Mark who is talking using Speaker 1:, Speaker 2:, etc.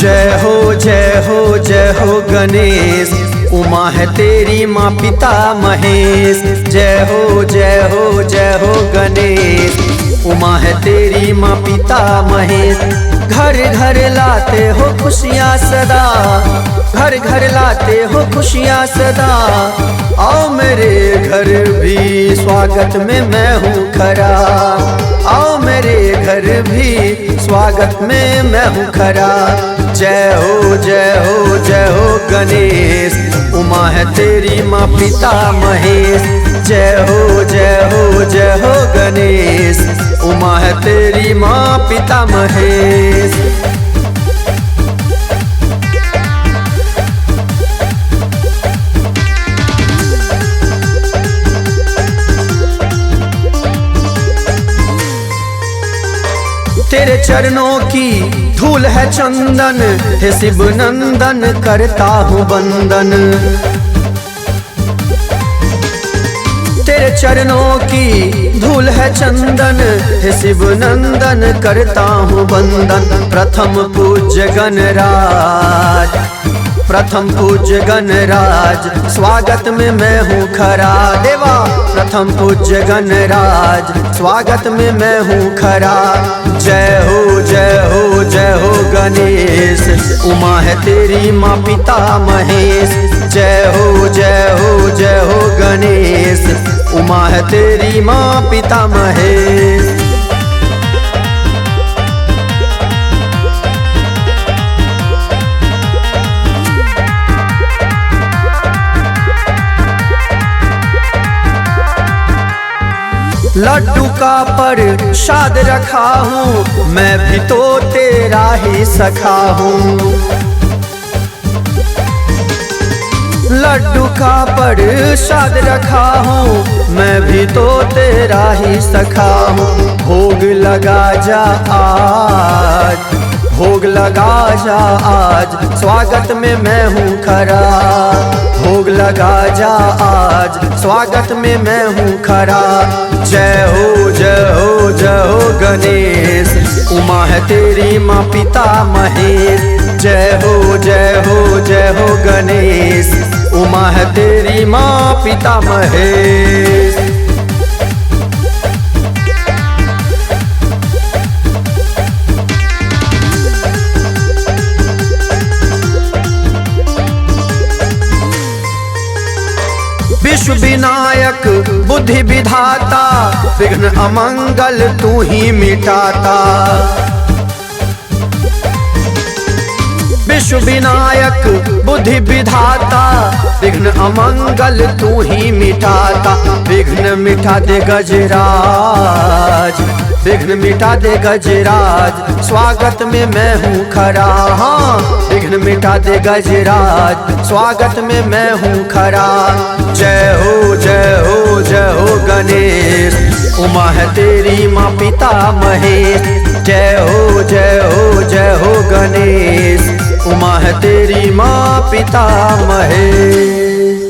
Speaker 1: जय हो जय हो जय हो गणेश, उमा है तेरी माँ पिता महेश। जय हो जय हो जय हो गणेश, उमा है तेरी माँ पिता महेश। घर घर लाते हो खुशियाँ सदा, घर घर लाते हो खुशियाँ सदा। आओ मेरे घर भी स्वागत में मैं हूँ खरा, आओ मेरे घर भी स्वागत में मैं हूँ खरा। जय हो जय हो जय हो गणेश, उमा है तेरी माँ पिता महेश। जय हो जय हो जय हो गणेश, उमा है तेरी माँ पिता महेश। तेरे चरणों की धूल है चंदन, हे शिव नंदन करता हूँ वंदन। तेरे चरणों की धूल है चंदन, हे शिव नंदन करता हूँ वंदन। प्रथम पूज्य गणराज, प्रथम पूज्य गणराज, स्वागत में मैं हूँ खरा देवा। प्रथम पूज्य गणराज, स्वागत में मैं हूँ खरा। जय हो जय हो जय हो गणेश, उमा है तेरी माँ पिता महेश। जय हो जय हो जय हो गणेश, उमा है तेरी माँ पिता महेश। लड्डू का प्रसाद रखा हूँ, मैं भी तो तेरा ही सखा हूँ। लड्डू का प्रसाद रखा हूँ, मैं भी तो तेरा ही सखा हूँ। भोग लगा जा आज, भोग लगा जा आज, स्वागत में मैं हूँ खरा। भोग लगा जा आज, स्वागत में मैं हूँ खरा। जय हो जय हो जय हो गणेश, उमा है तेरी माँ पिता महेश। जय हो जय हो जय हो गणेश, उमा है तेरी माँ पिता महेश। विश्व विनायक बुद्धि विधाता, विघ्न अमंगल तू ही मिटाता। विश्व विनायक बुद्धि विधाता, विघ्न अमंगल तू ही मिटाता। विघ्न मिटा दे गजराज, विघ्न मिटा दे गजराज, स्वागत में मैं हूँ खरा। हाँ विघ्न मिटा दे गजराज, स्वागत में मैं हूँ खरा। जय हो जय हो जय हो गणेश, उमा है तेरी माँ पिता महेश। जय हो जय हो जय हो गणेश, उमा है तेरी माँ पिता महेश।